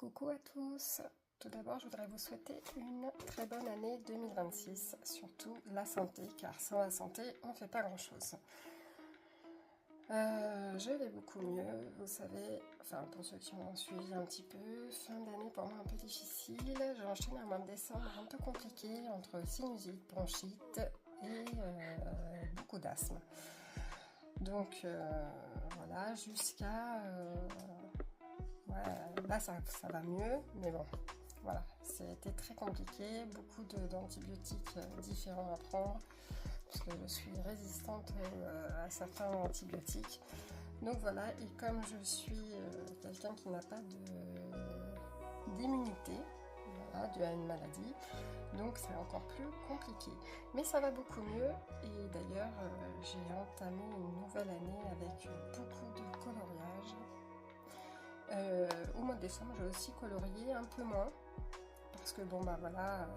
Coucou à tous. Tout d'abord, je voudrais vous souhaiter une très bonne année 2026, surtout la santé, car sans la santé, on ne fait pas grand-chose. Je vais beaucoup mieux, vous savez, enfin pour ceux qui ont suivi un petit peu, fin d'année pour moi un peu difficile, j'ai enchaîné un mois de décembre un peu compliqué entre sinusite, bronchite et beaucoup d'asthme. Donc voilà, jusqu'à... ouais, là ça va mieux, mais bon, voilà, c'était très compliqué, beaucoup d'antibiotiques différents à prendre, parce que je suis résistante à certains antibiotiques. Donc voilà, et comme je suis quelqu'un qui n'a pas d'immunité, voilà, due à une maladie, donc c'est encore plus compliqué. Mais ça va beaucoup mieux, et d'ailleurs j'ai entamé une nouvelle année avec beaucoup de coloriage. Au mois de décembre, j'ai aussi colorié un peu moins, parce que bon bah voilà,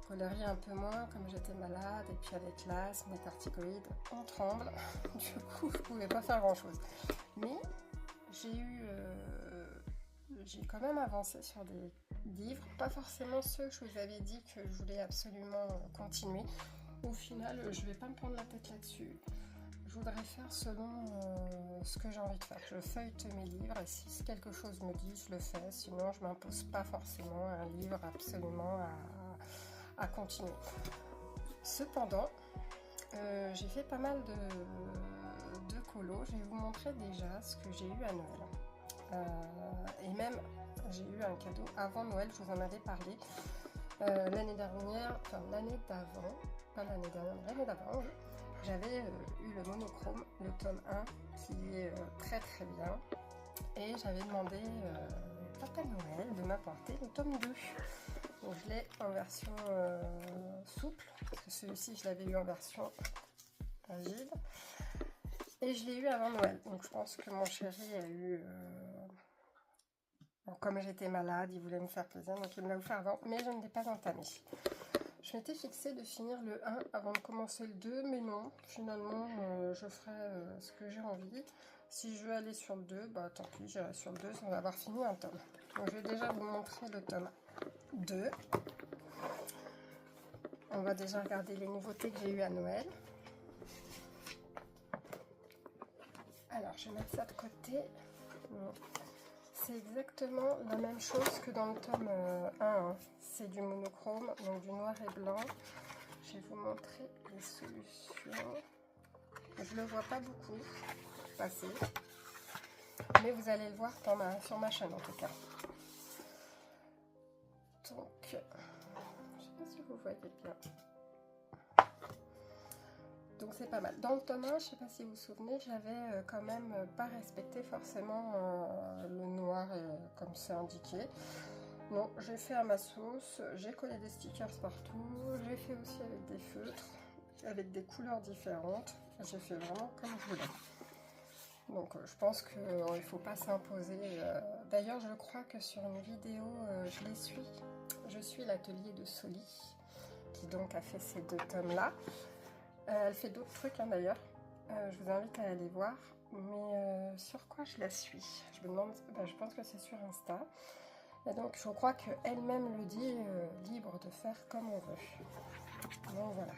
colorier un peu moins comme j'étais malade, et puis avec l'asthme, les corticoïdes, on tremble, du coup je pouvais pas faire grand chose. Mais j'ai quand même avancé sur des livres, pas forcément ceux que je vous avais dit que je voulais absolument continuer. Au final, je vais pas me prendre la tête là-dessus. Je voudrais faire selon ce que j'ai envie de faire. Je feuillete mes livres et si quelque chose me dit, je le fais. Sinon, je m'impose pas forcément un livre absolument à continuer. Cependant, j'ai fait pas mal de colos. Je vais vous montrer déjà ce que j'ai eu à Noël. Et même, j'ai eu un cadeau avant Noël, je vous en avais parlé. L'année dernière, enfin l'année d'avant, pas l'année dernière, mais l'année d'avant, oui. J'avais eu le monochrome, le tome 1, qui est très très bien. Et j'avais demandé Papa Noël de m'apporter le tome 2. Donc je l'ai en version souple, parce que celui-ci je l'avais eu en version rigide. Et je l'ai eu avant Noël. Donc je pense que mon chéri a eu... Bon, comme j'étais malade, il voulait me faire plaisir, donc il me l'a offert avant, mais je ne l'ai pas entamé. Je m'étais fixée de finir le 1 avant de commencer le 2, mais non, finalement, je ferai ce que j'ai envie. Si je veux aller sur le 2, bah tant pis, j'irai sur le 2 sans avoir fini un tome. Donc je vais déjà vous montrer le tome 2. On va déjà regarder les nouveautés que j'ai eues à Noël. Alors, je vais mettre ça de côté. C'est exactement la même chose que dans le tome 1. Hein. C'est du monochrome, donc du noir et blanc. Je vais vous montrer les solutions. Je ne le vois pas beaucoup passer, mais vous allez le voir sur ma chaîne en tout cas. Donc, je ne sais pas si vous voyez bien. Donc c'est pas mal. Dans le tome 1, je ne sais pas si vous vous souvenez, j'avais quand même pas respecté forcément le noir comme c'est indiqué. Non, j'ai fait à ma sauce, j'ai collé des stickers partout, j'ai fait aussi avec des feutres, avec des couleurs différentes. J'ai fait vraiment comme je voulais. Donc je pense qu'il ne faut pas s'imposer. D'ailleurs, je crois que sur une vidéo, je suis l'atelier de Soli, qui donc a fait ces 2 tomes-là. Elle fait d'autres trucs hein, d'ailleurs, je vous invite à aller voir, mais sur quoi je la suis? Je me demande, je pense que c'est sur Insta, et donc je crois qu'elle-même le dit, libre de faire comme on veut. Donc voilà.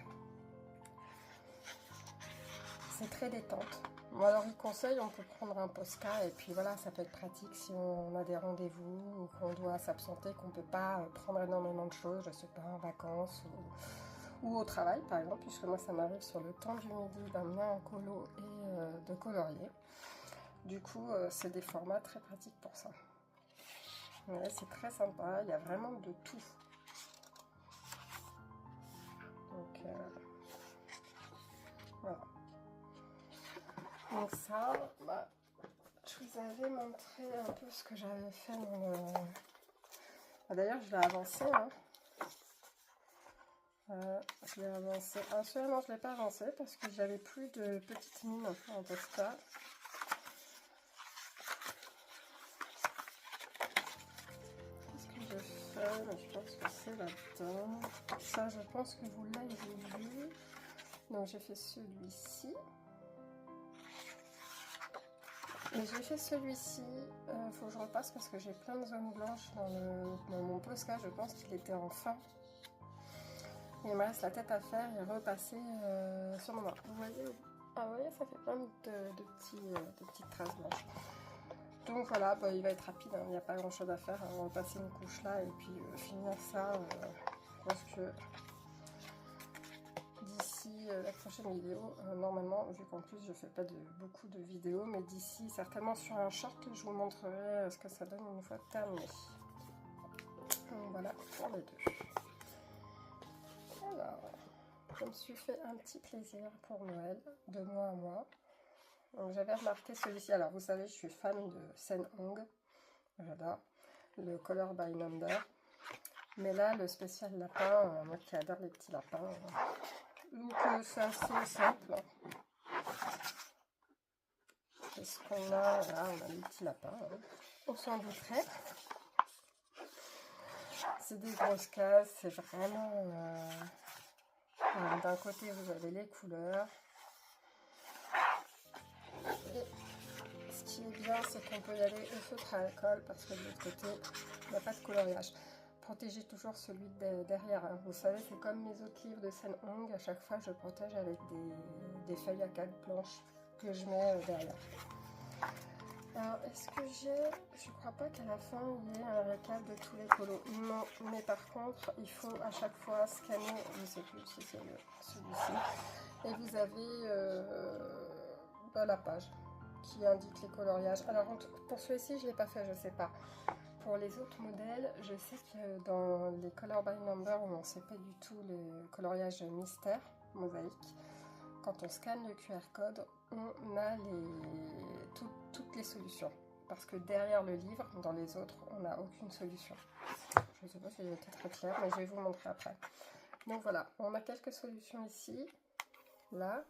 C'est très détente. Bon alors il conseille, on peut prendre un Posca, et puis voilà, ça peut être pratique si on a des rendez-vous, ou qu'on doit s'absenter, qu'on ne peut pas prendre énormément de choses, je ne sais pas, en vacances, ou au travail par exemple, puisque moi ça m'arrive sur le temps du midi d'amener un colo et de colorier. Du coup c'est des formats très pratiques pour ça. Ouais, c'est très sympa, il y a vraiment de tout. Donc voilà. Donc ça, je vous avais montré un peu ce que j'avais fait dans le... D'ailleurs je l'ai avancé, hein. Je l'ai avancé. Absolument, je ne l'ai pas avancé parce que j'avais plus de petites mines en Posca. Qu'est-ce que je fais? Mais je pense que c'est là-dedans. Ça, je pense que vous l'avez vu. Donc, j'ai fait celui-ci. Mais j'ai fait celui-ci, faut que je repasse parce que j'ai plein de zones blanches dans mon Posca, je pense qu'il était en fin. Il me reste la tête à faire et repasser sur mon bras. Vous voyez, ah, vous voyez, ça fait plein de petites traces blanches. Donc voilà, bah, il va être rapide, hein, il n'y a pas grand chose à faire. On va passer une couche là et puis finir ça. Parce que d'ici la prochaine vidéo, normalement, vu qu'en plus je fais pas beaucoup de vidéos, mais d'ici certainement sur un short, je vous montrerai ce que ça donne une fois terminé. Donc voilà pour les deux. Alors, je me suis fait un petit plaisir pour Noël, de mois à mois. Donc j'avais remarqué celui-ci. Alors vous savez, je suis fan de Sen Hong, j'adore le Color by Number. Mais là, le spécial lapin, moi qui adore les petits lapins. Donc c'est assez simple. Qu'est-ce qu'on a là? On a des petits lapins. Hein. On s'en douterait. C'est des grosses cases, c'est vraiment... d'un côté, vous avez les couleurs. Et ce qui est bien, c'est qu'on peut y aller au feutre à alcool parce que de l'autre côté, il n'y a pas de coloriage. Protégez toujours celui de derrière. Hein. Vous savez, c'est comme mes autres livres de Sen Hong. À chaque fois, je protège avec des feuilles à 4 blanches que je mets derrière. Alors, est-ce que j'ai... Je crois pas qu'à la fin, il y ait un récap de tous les colos. Non, mais par contre, il faut à chaque fois scanner, je ne sais plus si c'est celui-ci, et vous avez la page qui indique les coloriages. Alors, pour celui-ci, je ne l'ai pas fait, je ne sais pas. Pour les autres modèles, je sais que dans les Color by Number, où on ne sait pas du tout le coloriage mystère, mosaïque, quand on scanne le QR code, on a toutes les solutions. Parce que derrière le livre, dans les autres, on n'a aucune solution. Je ne sais pas si j'ai été très claire, mais je vais vous montrer après. Donc voilà, on a quelques solutions ici, là.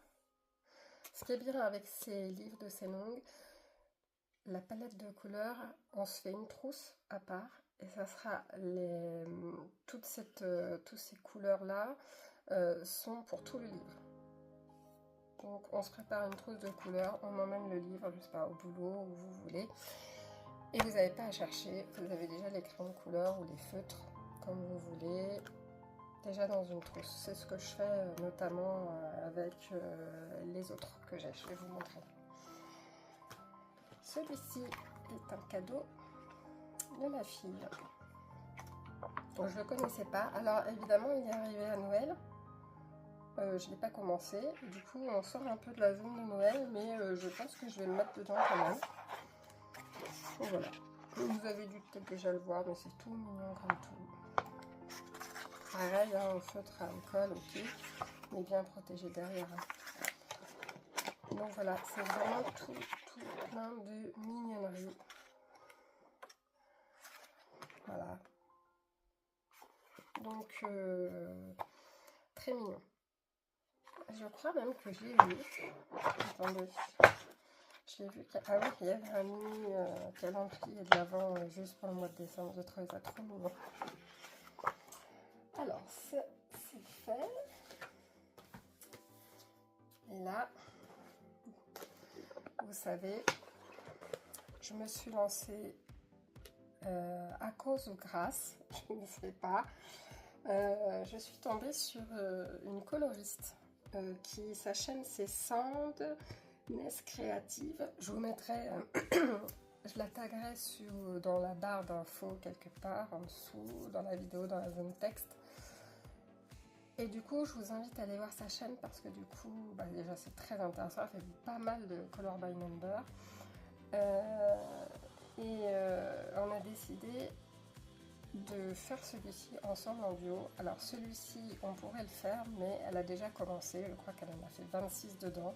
Ce qui est bien avec ces livres de Sen Hong, la palette de couleurs, on se fait une trousse à part. Et ça sera toutes ces couleurs-là sont pour tout le livre. Donc on se prépare une trousse de couleurs, on emmène le livre, je sais pas, au boulot, où vous voulez. Et vous n'avez pas à chercher, vous avez déjà les crayons de couleur ou les feutres, comme vous voulez, déjà dans une trousse. C'est ce que je fais notamment avec les autres que j'ai, je vais vous montrer. Celui-ci est un cadeau de ma fille. Donc, je ne le connaissais pas. Alors évidemment, il est arrivé à Noël. Je ne l'ai pas commencé. Du coup, on sort un peu de la zone de Noël, mais je pense que je vais le mettre dedans quand même. Donc voilà. Vous avez dû peut-être déjà le voir, mais c'est tout mignon comme tout. Pareil, hein, au feutre à alcool, ok, mais bien protégé derrière. Hein. Donc voilà, c'est vraiment tout plein de mignonneries. Voilà. Donc, très mignon. Je crois même que je l'ai vu. Attendez. Je l'ai vu. Ah oui, il y avait un mini calendrier de l'Avent juste pour le mois de décembre. Je trouvais ça trop mignon. Alors, c'est fait. Et là, vous savez, je me suis lancée à cause ou grâce, je ne sais pas. Je suis tombée sur une coloriste qui sa chaîne c'est Sandness Creative. Je vous mettrai, je la taguerai dans la barre d'infos quelque part en dessous, dans la vidéo, dans la zone texte. Et du coup, je vous invite à aller voir sa chaîne parce que du coup, bah, déjà c'est très intéressant. Elle fait pas mal de Color by Number. On a décidé de faire celui-ci ensemble en duo. Alors celui-ci on pourrait le faire, mais elle a déjà commencé, je crois qu'elle en a fait 26 dedans,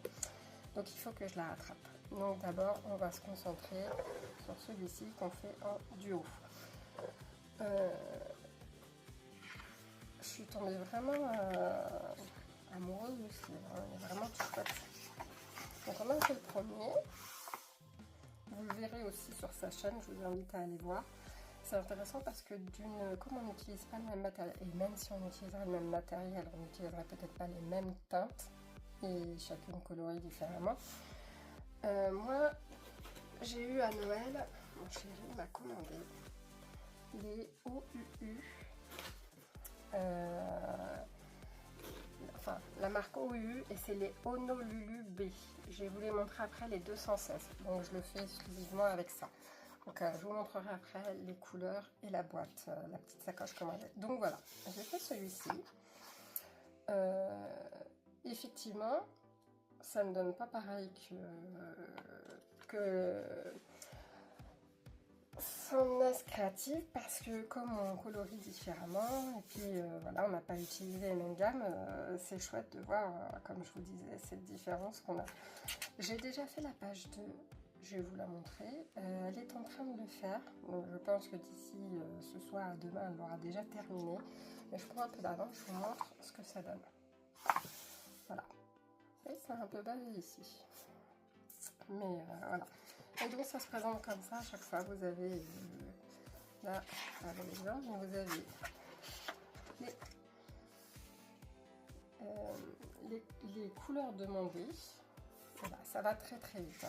donc il faut que je la rattrape. Donc d'abord on va se concentrer sur celui-ci qu'on fait en duo. Je suis tombée vraiment amoureuse aussi, hein. Il est vraiment tout chouette. Donc on a fait le premier, vous le verrez aussi sur sa chaîne, je vous invite à aller voir. C'est intéressant parce que comme on n'utilise pas le même matériel, et même si on utiliserait le même matériel, on n'utiliserait peut-être pas les mêmes teintes, et chacune colorie différemment. Moi, j'ai eu à Noël, mon chéri m'a commandé les OUU, enfin la marque OUU, et c'est les Honolulu B. Je vais vous les montrer après, les 216, donc je le fais exclusivement avec ça. Donc je vous montrerai après les couleurs et la boîte, la petite sacoche comme elle est. Donc voilà, j'ai fait celui-ci. Effectivement, ça ne donne pas pareil que son as créative, parce que comme on colorie différemment, et puis voilà, on n'a pas utilisé les mêmes gammes, c'est chouette de voir, comme je vous disais, cette différence qu'on a. J'ai déjà fait la page 2, je vais vous la montrer. Elle est en train de le faire, donc je pense que d'ici ce soir à demain, elle l'aura déjà terminé. Mais je prends un peu d'avance, je vous montre ce que ça donne. Voilà. Et c'est un peu basé ici. Mais voilà. Et donc ça se présente comme ça à chaque fois. Vous avez là, avec l'exemple, mais vous avez les couleurs demandées. Voilà, ça va très très vite.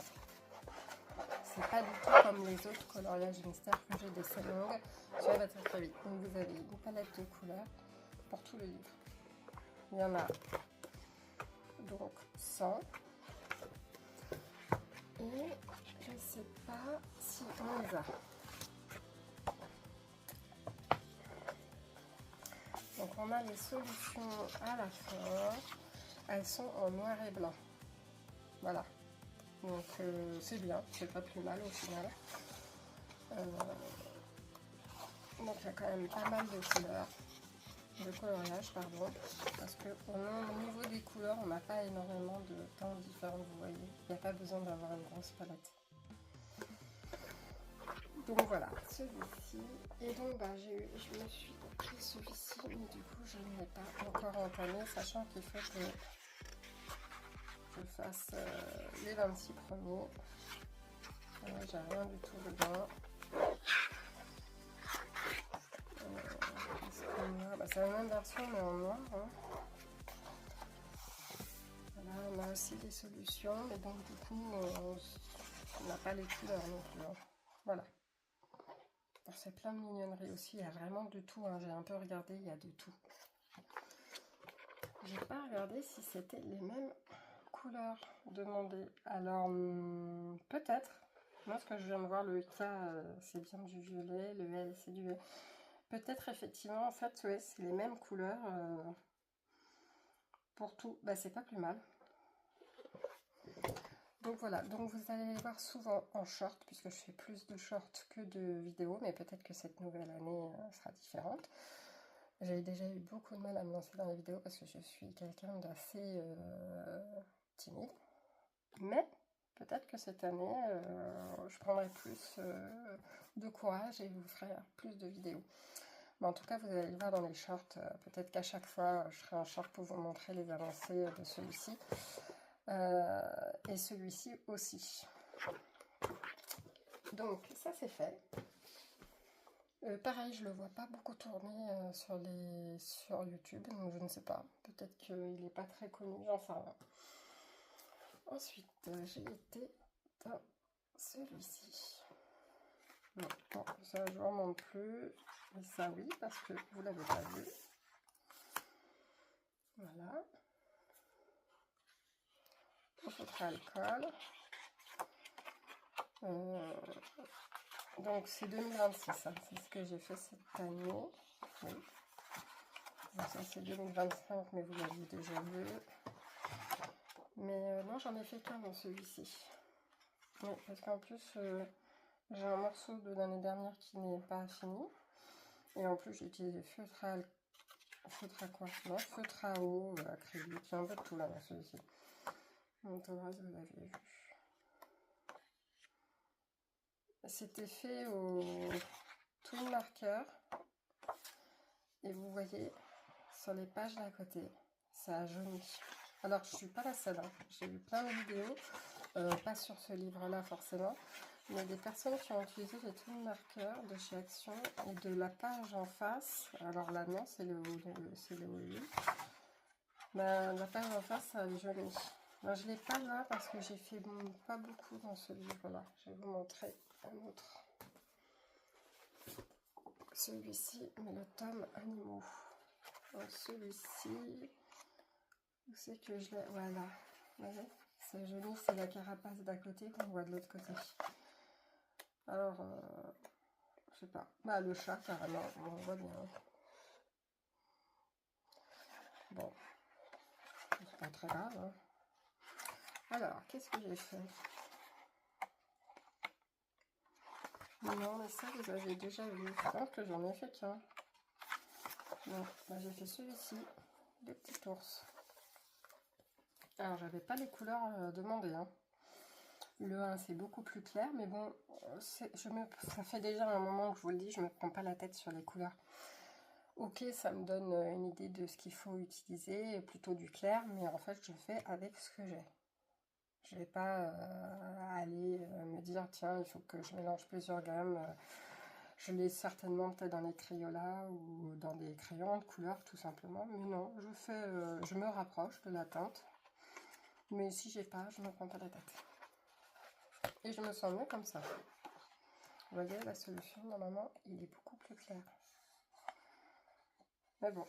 C'est pas du tout comme les autres coloriages mystères que j'ai des longues. Ça va très très vite. Donc vous avez une palette de couleurs pour tout le livre. Il y en a donc 100. Et je ne sais pas si on les a. Donc on a les solutions à la fin. Elles sont en noir et blanc. Voilà. Donc c'est bien, c'est pas plus mal au final. Donc il y a quand même pas mal de couleurs. De coloriage, pardon, parce que au niveau des couleurs, on n'a pas énormément de teintes différentes, vous voyez. Il n'y a pas besoin d'avoir une grosse palette. Donc voilà, celui-ci. Et donc bah, je me suis pris celui-ci, mais du coup je ne l'ai pas encore entamé, sachant qu'il faut que je fasse les 26 premiers. J'ai rien du tout dedans. Bah, c'est la même version mais en noir. Hein. Voilà, on a aussi des solutions, mais donc du coup on n'a pas les couleurs non plus. Hein. Voilà. C'est plein de mignonneries aussi, il y a vraiment de tout. Hein. J'ai un peu regardé, il y a de tout. J'ai pas regardé si c'était les mêmes couleurs demandées. Alors peut-être. Moi ce que je viens de voir, le K c'est bien du violet, le L c'est du violet. Peut-être effectivement, en fait, ouais, c'est les mêmes couleurs pour tout. Bah, c'est pas plus mal. Donc voilà, donc vous allez les voir souvent en short, puisque je fais plus de shorts que de vidéos, mais peut-être que cette nouvelle année sera différente. J'ai déjà eu beaucoup de mal à me lancer dans les vidéos parce que je suis quelqu'un d'assez timide. Mais peut-être que cette année, je prendrai plus de courage et vous ferai plus de vidéos. Mais en tout cas, vous allez le voir dans les shorts. Peut-être qu'à chaque fois, je ferai un short pour vous montrer les avancées de celui-ci. Et celui-ci aussi. Donc, ça c'est fait. Pareil, je le vois pas beaucoup tourner sur YouTube, donc je ne sais pas. Peut-être qu'il n'est pas très connu, j'en sais rien. Ensuite, j'ai été dans celui-ci. Non, ça je ne vous remonte plus. Et ça oui, parce que vous ne l'avez pas vu. Voilà. Au feutre à alcool. Donc c'est 2026, hein. C'est ce que j'ai fait cette année. Oui. Donc ça c'est 2025, mais vous l'avez déjà vu. Mais non, j'en ai fait qu'un dans celui-ci. Oui, parce qu'en plus, j'ai un morceau de l'année dernière qui n'est pas fini. Et en plus, j'ai utilisé feutre à quoi? Non, feutre à eau, acrylique, il y a un peu de tout là dans celui-ci. Donc le reste, vous l'avez vu. C'était fait au twin marker. Et vous voyez, sur les pages d'à côté, ça a jauni. Alors, je suis pas la seule. Hein. J'ai vu plein de vidéos, pas sur ce livre-là forcément, mais des personnes qui ont utilisé les twin markers de chez Action et de la page en face. Alors là, non, c'est le OU. Ben, la page en face, ça a jauni. Alors, je ne l'ai pas là parce que j'ai fait pas beaucoup dans ce livre-là. Je vais vous montrer un autre. Celui-ci, mais le tome animaux. Celui-ci, où c'est que je l'ai? Voilà. Vous voyez, c'est joli, c'est la carapace d'à côté qu'on voit de l'autre côté. Alors, je sais pas. Bah, le chat, carrément, on voit bien. Bon, c'est pas très grave. Hein. Alors, qu'est-ce que j'ai fait? Non, mais ça, vous avez déjà vu. Je pense que j'en ai fait qu'un. Non, bah, j'ai fait celui-ci, le petit ours. Alors, j'avais pas les couleurs demandées. Hein. Le 1, c'est beaucoup plus clair, mais bon, ça fait déjà un moment que je vous le dis, je me prends pas la tête sur les couleurs. Ok, ça me donne une idée de ce qu'il faut utiliser, plutôt du clair, mais en fait, je fais avec ce que j'ai. Je vais pas aller me dire, tiens, il faut que je mélange plusieurs gammes. Je l'ai certainement peut-être dans les Crayolas ou dans des crayons de couleur, tout simplement. Mais non, je me rapproche de la teinte. Mais si j'ai pas, je ne me prends pas la tête. Et je me sens mieux comme ça. Vous voyez, la solution, normalement, il est beaucoup plus clair. Mais bon,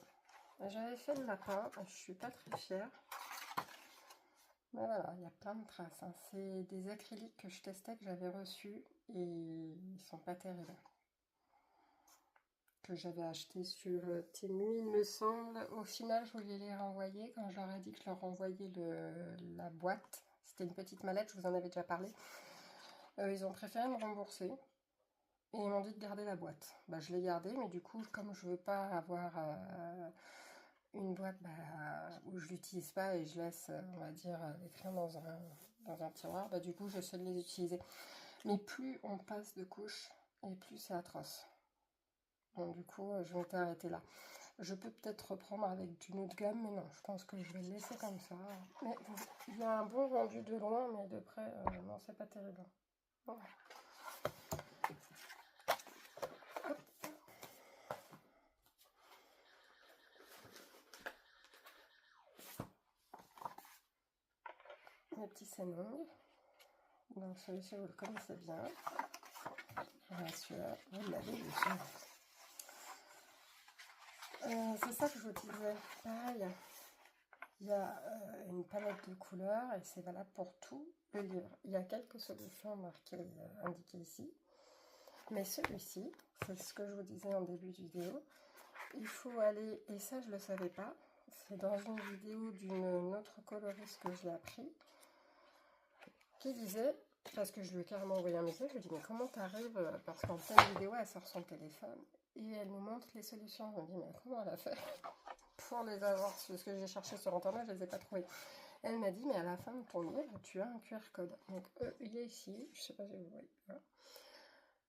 j'avais fait le lapin, je suis pas très fière. Mais voilà, il y a plein de traces. Hein. C'est des acryliques que je testais, que j'avais reçus, et ils sont pas terribles. Que j'avais acheté sur Temu, il me semble. Au final, je voulais les renvoyer. Quand je leur ai dit que je leur renvoyais la boîte, c'était une petite mallette, je vous en avais déjà parlé. Ils ont préféré me rembourser. Et ils m'ont dit de garder la boîte. Bah, je l'ai gardée, mais du coup, comme je veux pas avoir une boîte où je l'utilise pas et je laisse, on va dire, les crayons dans un tiroir, bah, du coup, j'essaie de les utiliser. Mais plus on passe de couches, et plus c'est atroce. Bon, du coup, je m'étais arrêtée là. Je peux peut-être reprendre avec d'une autre gamme, mais non, je pense que je vais le laisser comme ça. Mais il y a un bon rendu de loin, mais de près, non, c'est pas terrible. Bon. Mes petits Sanong. Donc celui-ci, vous le connaissez bien. Bien sûr, vous l'avez vu. C'est ça que je vous disais. Pareil, il y a une palette de couleurs et c'est valable pour tout le livre. Il y a quelques solutions marquées, indiquées ici. Mais celui-ci, c'est ce que je vous disais en début de vidéo. Il faut aller, et ça je ne le savais pas, c'est dans une vidéo d'une autre coloriste que je l'ai appris, qui disait, parce que je lui ai carrément envoyé un message, je lui ai dit mais comment t'arrives, parce qu'en pleine vidéo elle sort son téléphone et elle nous montre les solutions. Je me dis mais comment elle a fait pour les avoir, parce que j'ai cherché sur internet, je les ai pas trouvées. Elle m'a dit mais à la fin de ton livre tu as un QR code, donc il est ici, je sais pas si vous voyez, voilà.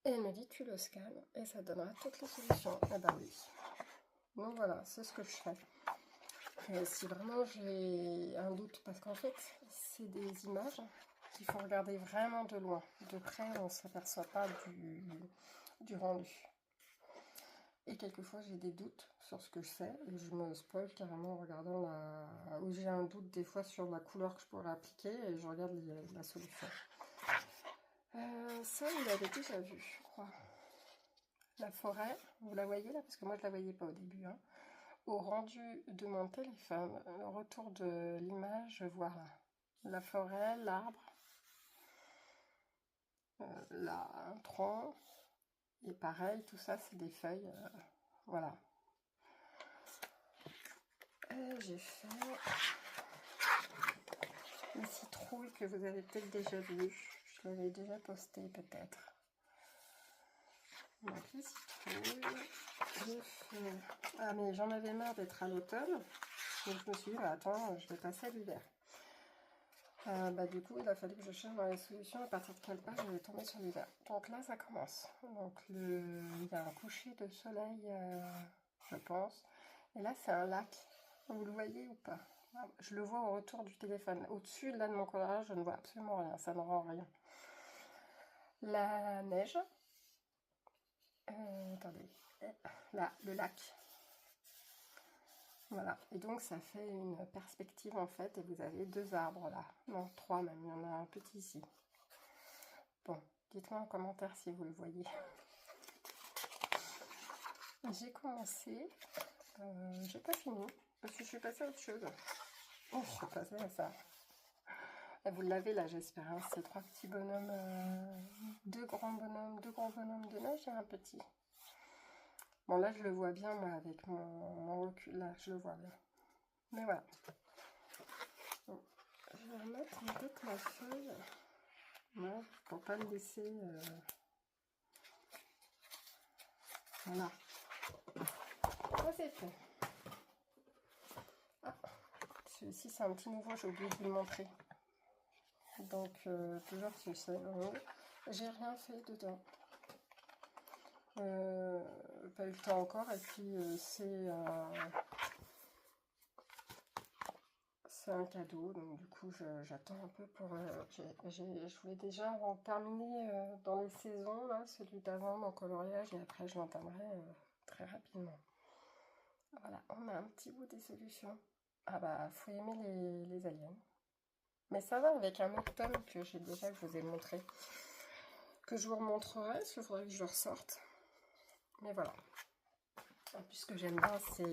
Et elle me dit tu le scannes et ça donnera toutes les solutions. Eh ben oui, donc voilà, c'est ce que je fais. Et si vraiment j'ai un doute, parce qu'en fait c'est des images qu'il faut regarder vraiment de loin. De près, on ne s'aperçoit pas du rendu. Et quelquefois, j'ai des doutes sur ce que je sais, et je me spoil carrément en regardant où j'ai un doute des fois sur la couleur que je pourrais appliquer, et je regarde la solution. Ça, vous l'avez déjà vu, je crois. La forêt, vous la voyez là? Parce que moi, je la voyais pas au début. Hein. Au rendu de mon téléphone, le retour de l'image, voilà. La forêt, l'arbre. Là, un tronc, et pareil, tout ça c'est des feuilles, voilà. J'ai fait une citrouille que vous avez peut-être déjà vu, je l'avais déjà posté peut-être. Donc les citrouilles, j'ai fait... Ah mais j'en avais marre d'être à l'automne, donc je me suis dit, bah, attends, je vais passer à l'hiver. Du coup, il a fallu que je cherche dans les solutions à partir de quelle page je vais tomber sur l'hiver. Donc là, ça commence. Donc il y a un coucher de soleil, je pense. Et là, c'est un lac. Vous le voyez ou pas? Je le vois au retour du téléphone. Au-dessus, là, de mon coloriage, je ne vois absolument rien. Ça ne rend rien. La neige. Attendez. Là, le lac. Voilà, et donc ça fait une perspective en fait, et vous avez 2 arbres là, non 3 même, il y en a un petit ici. Bon, dites-moi en commentaire si vous le voyez. J'ai commencé, j'ai pas fini, parce que je suis passée à autre chose. Oh, je suis passée à ça. Et vous l'avez là, j'espère, hein, ces 3 petits bonhommes, 2 grands bonhommes de neige et un petit. Bon là je le vois bien moi avec mon recul, là je le vois bien. Mais voilà. Bon, je vais remettre peut-être la feuille, ouais, pour pas le laisser... Voilà. Ça c'est fait. Ah, celui-ci c'est un petit nouveau, j'ai oublié de vous le montrer. Donc toujours tu sais, j'ai rien fait dedans. Pas eu le temps encore, et puis c'est un cadeau, donc du coup j'attends un peu pour... je voulais déjà en terminer dans les saisons, là, celui d'avant, mon coloriage, et après je l'entamerai très rapidement. Voilà, on a un petit bout des solutions. Ah bah, faut aimer les aliens. Mais ça va avec un autre tome que j'ai déjà, que je vous ai montré. Que je vous remontrerai, parce qu'il faudrait que je le ressorte. Mais voilà. En plus, ce que j'aime bien, c'est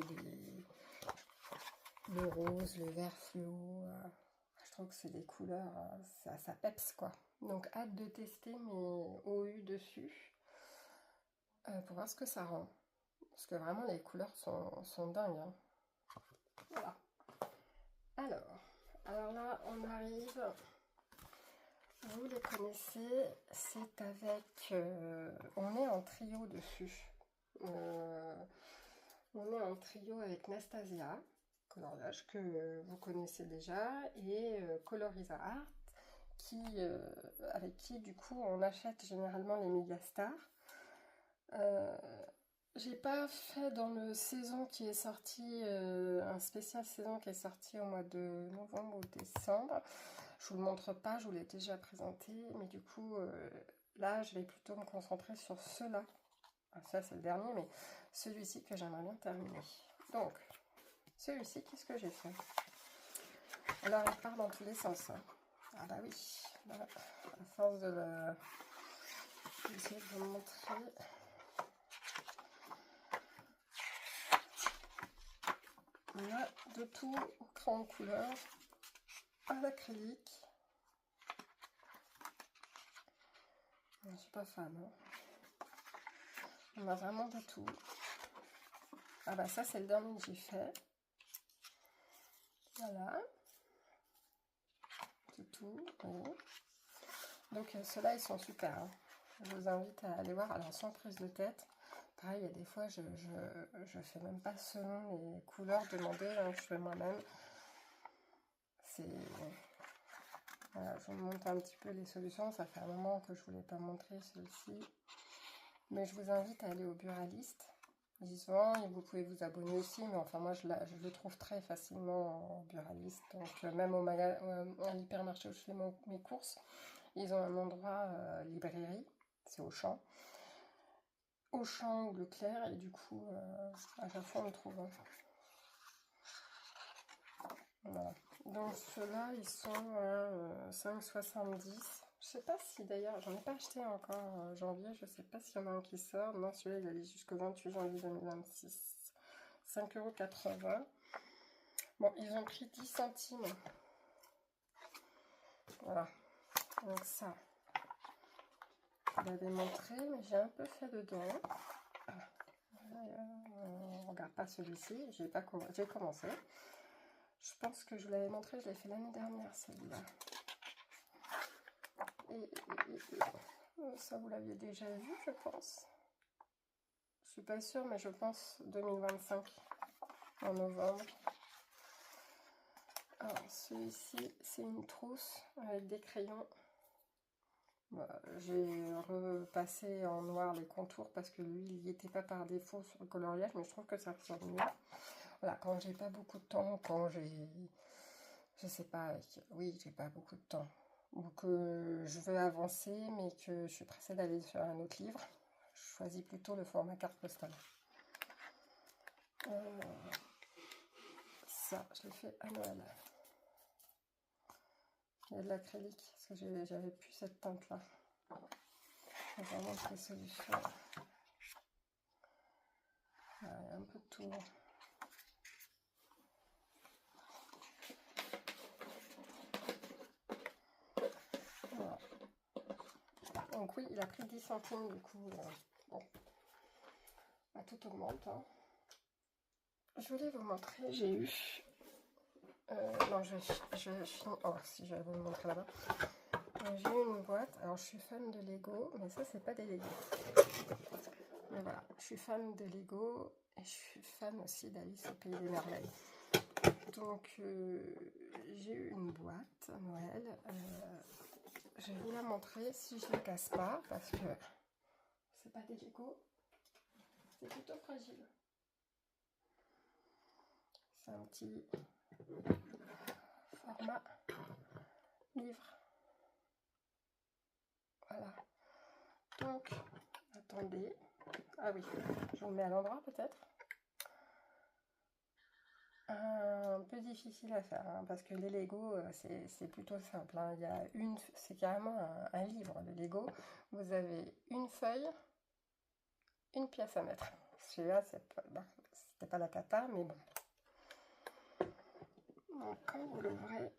le rose, le vert fluo. Je trouve que c'est des couleurs, ça peps quoi. Donc, hâte de tester mes OU dessus. Pour voir ce que ça rend. Parce que vraiment, les couleurs sont dingues. Hein. Voilà. Alors là, on arrive... Vous les connaissez, c'est avec... on est en trio dessus. On est en trio avec Nastasia, coloriage que vous connaissez déjà, et Coloriza Art, avec qui du coup on achète généralement les Megastars. J'ai pas fait dans le saison qui est sorti, un spécial saison qui est sorti au mois de novembre ou décembre. Je vous le montre pas, je vous l'ai déjà présenté, mais du coup, là, je vais plutôt me concentrer sur ceux-là. Ça, c'est le dernier, mais celui-ci que j'aimerais bien terminer. Donc, celui-ci, qu'est-ce que j'ai fait? Alors, il part dans tous les sens. Hein. Ah bah oui, là, à force de le... Je vais essayer de vous montrer. Il y a de tout au crayon de couleur, à l'acrylique. Je ne suis pas fan. Hein. On a vraiment de tout. Ah bah ça c'est le dernier que j'ai fait. Voilà. C'est tout. Oui. Donc ceux-là ils sont super. Hein. Je vous invite à aller voir. Alors sans prise de tête. Pareil, il y a des fois je fais même pas selon les couleurs demandées. Hein, je fais moi-même. C'est... Voilà, je vous montre un petit peu les solutions. Ça fait un moment que je ne vous l'ai pas montré celui-ci. Mais je vous invite à aller au Buraliste. Il se vend et vous pouvez vous abonner aussi. Mais enfin, moi, je le trouve très facilement en Buraliste. Donc, même à l'hypermarché où je fais mes courses, ils ont un endroit librairie. C'est Auchan. Auchan ou Leclerc. Et du coup, à chaque fois, on le trouve. Hein. Voilà. Donc, ceux-là, ils sont à 5,70. Je sais pas si d'ailleurs, j'en ai pas acheté encore en janvier, je sais pas s'il y en a un qui sort. Non, celui-là il allait jusqu'au 28 janvier 2026. 5,80 €. Bon, ils ont pris 10 centimes. Voilà. Donc ça, je l'avais montré, mais j'ai un peu fait dedans. On regarde pas celui-ci, j'ai commencé. Je pense que je l'avais montré, je l'ai fait l'année dernière, celui-là. Et ça, vous l'aviez déjà vu, je pense. Je suis pas sûre, mais je pense 2025, en novembre. Alors, celui-ci, c'est une trousse avec des crayons. Voilà, j'ai repassé en noir les contours parce que lui, il n'y était pas par défaut sur le coloriage, mais je trouve que ça ressort mieux. Voilà, quand j'ai pas beaucoup de temps, quand j'ai... Je sais pas, oui, j'ai pas beaucoup de temps. Ou que je veux avancer, mais que je suis pressée d'aller sur un autre livre. Je choisis plutôt le format carte postale. ça, je l'ai fait à Noël. Il y a de l'acrylique, parce que j'avais plus cette teinte-là. On va montrer les solutions. Il y a un peu de tout. Voilà. Donc oui, il a pris 10 centimes du coup. Bon, bah, tout augmente. Hein. Je voulais vous montrer, j'ai eu... non, je finis... Oh, si je vais vous montrer là-bas. J'ai eu une boîte. Alors, je suis fan de Lego, mais ça, c'est pas des Lego. Mais voilà, je suis fan de Lego et je suis fan aussi d'Alice au Pays des Merveilles. Donc, j'ai eu une boîte à Noël. Je vais vous la montrer si je ne la casse pas, parce que c'est pas des Lego. C'est plutôt fragile. C'est un petit format livre. Voilà. Donc, attendez. Ah oui, je vous le mets à l'endroit peut-être. Un peu difficile à faire, hein, parce que les Lego, c'est plutôt simple. Hein. Il y a c'est carrément un livre de Lego. Vous avez une feuille, une pièce à mettre. Celui-là, c'était pas la cata, mais bon. Donc, quand vous l'ouvrez,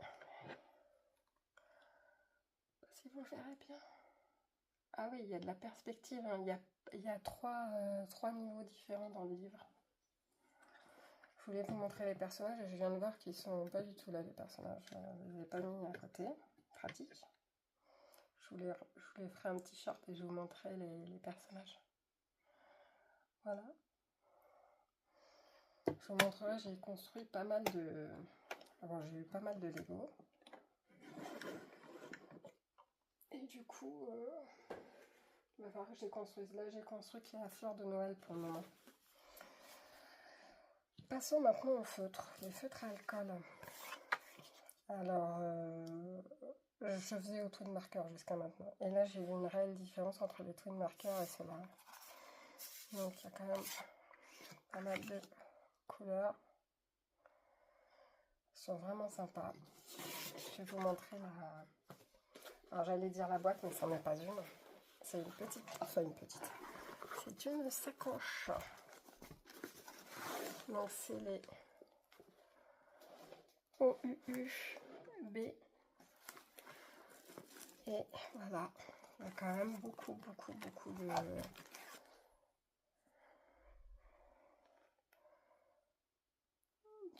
si vous verrez bien. Ah oui, il y a de la perspective. Hein. Il y a trois niveaux différents dans le livre. Je voulais vous montrer les personnages et je viens de voir qu'ils sont pas du tout là, les personnages. Je ne les ai pas mis à côté. Pratique. Je vous les ferai un petit short et je vous montrerai les personnages. Voilà. Je vous montrerai, j'ai construit pas mal de... Bon, j'ai eu pas mal de Lego. Et du coup, il va falloir que je les construise. Là, j'ai construit la fleur de Noël pour le moment. Passons maintenant au feutre. Les feutres à alcool. Alors, je faisais au twin marker jusqu'à maintenant. Et là, j'ai vu une réelle différence entre les twin markers et ceux-là. Donc, il y a quand même pas mal de couleurs. Ils sont vraiment sympas. Je vais vous montrer la... Alors, j'allais dire la boîte, mais ça n'est pas une. C'est une petite... Enfin, une petite. C'est une sacoche. Donc, c'est les OUUB. Et voilà. Il y a quand même beaucoup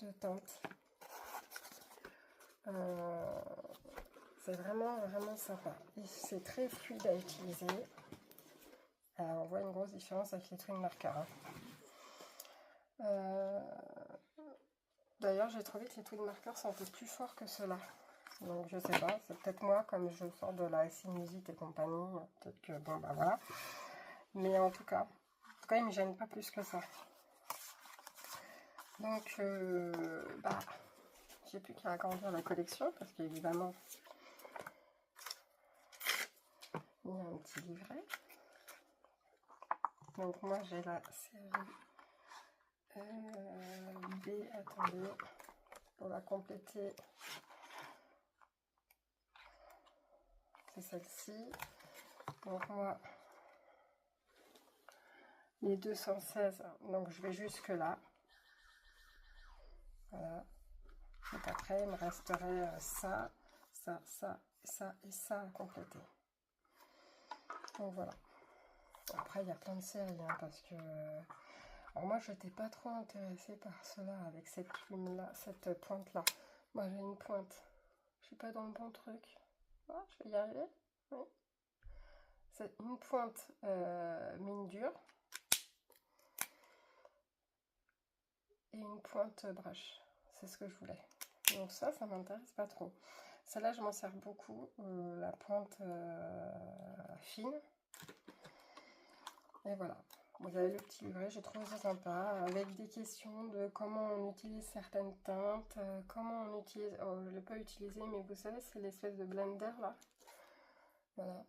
de teintes. C'est vraiment sympa. C'est très fluide à utiliser. Alors, on voit une grosse différence avec les twin markers. Hein. D'ailleurs, j'ai trouvé que les twin markers sont un peu plus forts que ceux-là. Donc, je sais pas. C'est peut-être moi, comme je sors de la sinusite et compagnie. Peut-être que, bon, bah voilà. Mais en tout cas, ils ne me gênent pas plus que ça. Donc, bah, j'ai plus qu'à agrandir la collection parce qu'évidemment, il y a un petit livret. Donc, moi, j'ai la série B. Attendez, pour la compléter, c'est celle-ci. Donc, moi, les 216, donc je vais jusque là. Voilà. Donc après, il me resterait ça et ça à compléter. Donc voilà. Après, il y a plein de séries, hein, parce que... Alors moi, je n'étais pas trop intéressée par cela, avec cette plume-là, cette pointe-là. Moi, j'ai une pointe. Je suis pas dans le bon truc. Oh, je vais y arriver. Oui. C'est une pointe mine dure. Et une pointe brush. C'est ce que je voulais. Donc ça m'intéresse pas trop. Celle-là, je m'en sers beaucoup. La pointe fine. Et voilà. Vous avez le petit livret, j'ai trouvé ça sympa, avec des questions de comment on utilise certaines teintes, comment on utilise, oh, je ne l'ai pas utilisé, mais vous savez, c'est l'espèce de blender là. Voilà.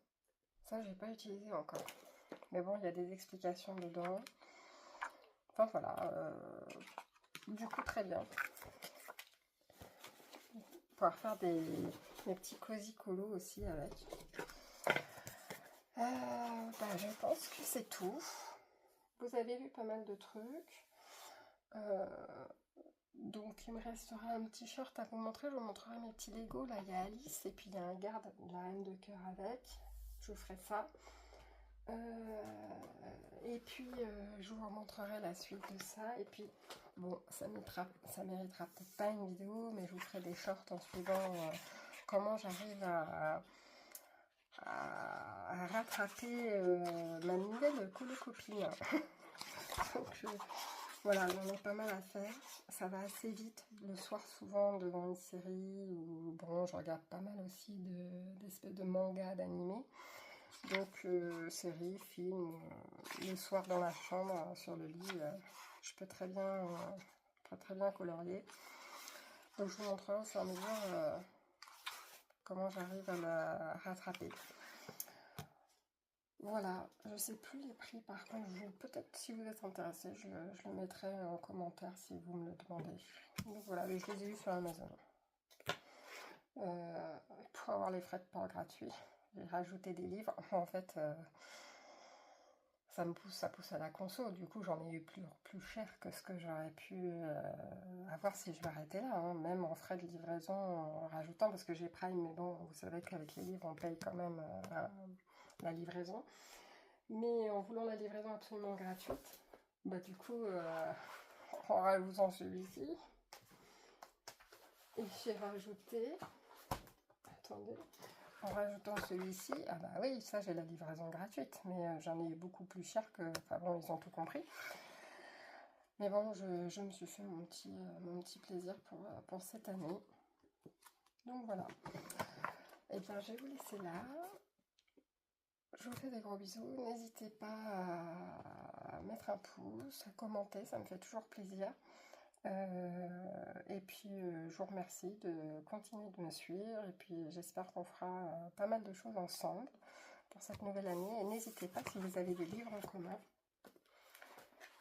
Ça, j'ai pas utilisé encore. Mais bon, il y a des explications dedans. Enfin voilà. Du coup, très bien. pouvoir faire mes petits cosy colos aussi avec. Je pense que c'est tout. Vous avez vu pas mal de trucs. Donc il me restera un petit short à vous montrer. Je vous montrerai mes petits Lego. Là il y a Alice et puis il y a un garde de la reine de cœur avec. Je vous ferai ça. Et puis je vous montrerai la suite de ça. Et puis bon, ça méritera peut-être pas une vidéo, mais je vous ferai des shorts en suivant comment j'arrive à rattraper ma nouvelle colo-copine. Donc voilà, j'en ai pas mal à faire. Ça va assez vite le soir, souvent devant une série, ou bon, je regarde pas mal aussi d'espèces de mangas, d'animés. Donc séries, films, le soir dans la chambre, sur le lit, je peux très bien colorier. Donc je vous montrerai au fur et à mesure comment j'arrive à la rattraper. Voilà, je sais plus les prix par contre, peut-être si vous êtes intéressé, je le mettrai en commentaire si vous me le demandez. Donc voilà, je les ai eu sur Amazon. Pour avoir les frais de port gratuits, j'ai rajouté des livres. En fait, ça pousse à la conso. Du coup, j'en ai eu plus cher que ce que j'aurais pu avoir si je m'arrêtais là, hein. Même en frais de livraison, en rajoutant, parce que j'ai Prime, mais bon, vous savez qu'avec les livres, on paye quand même la livraison. Mais en voulant la livraison absolument gratuite, bah du coup, en rajoutant celui-ci, et j'ai rajouté, attendez, en rajoutant celui-ci, ah bah oui, ça j'ai la livraison gratuite, mais j'en ai eu beaucoup plus cher que, enfin bon, ils ont tout compris. Mais bon, je me suis fait mon petit plaisir pour cette année. Donc voilà. Et bien, je vais vous laisser là. Je vous fais des gros bisous. N'hésitez pas à mettre un pouce, à commenter, ça me fait toujours plaisir. Et puis, je vous remercie de continuer de me suivre. Et puis, j'espère qu'on fera pas mal de choses ensemble pour cette nouvelle année. Et n'hésitez pas, si vous avez des livres en commun,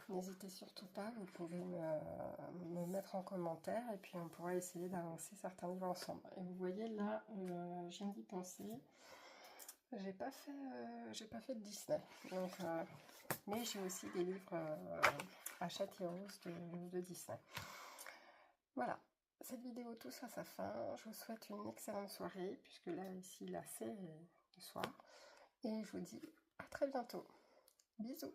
n'hésitez surtout pas, vous pouvez me mettre en commentaire et puis on pourra essayer d'avancer certains livres ensemble. Et vous voyez là, je viens d'y penser, j'ai pas fait de Disney, donc, mais j'ai aussi des livres à Châtillon-Rose de Disney. Voilà, cette vidéo touche à sa fin. Je vous souhaite une excellente soirée, puisque là, ici, là, c'est le soir. Et je vous dis à très bientôt. Bisous.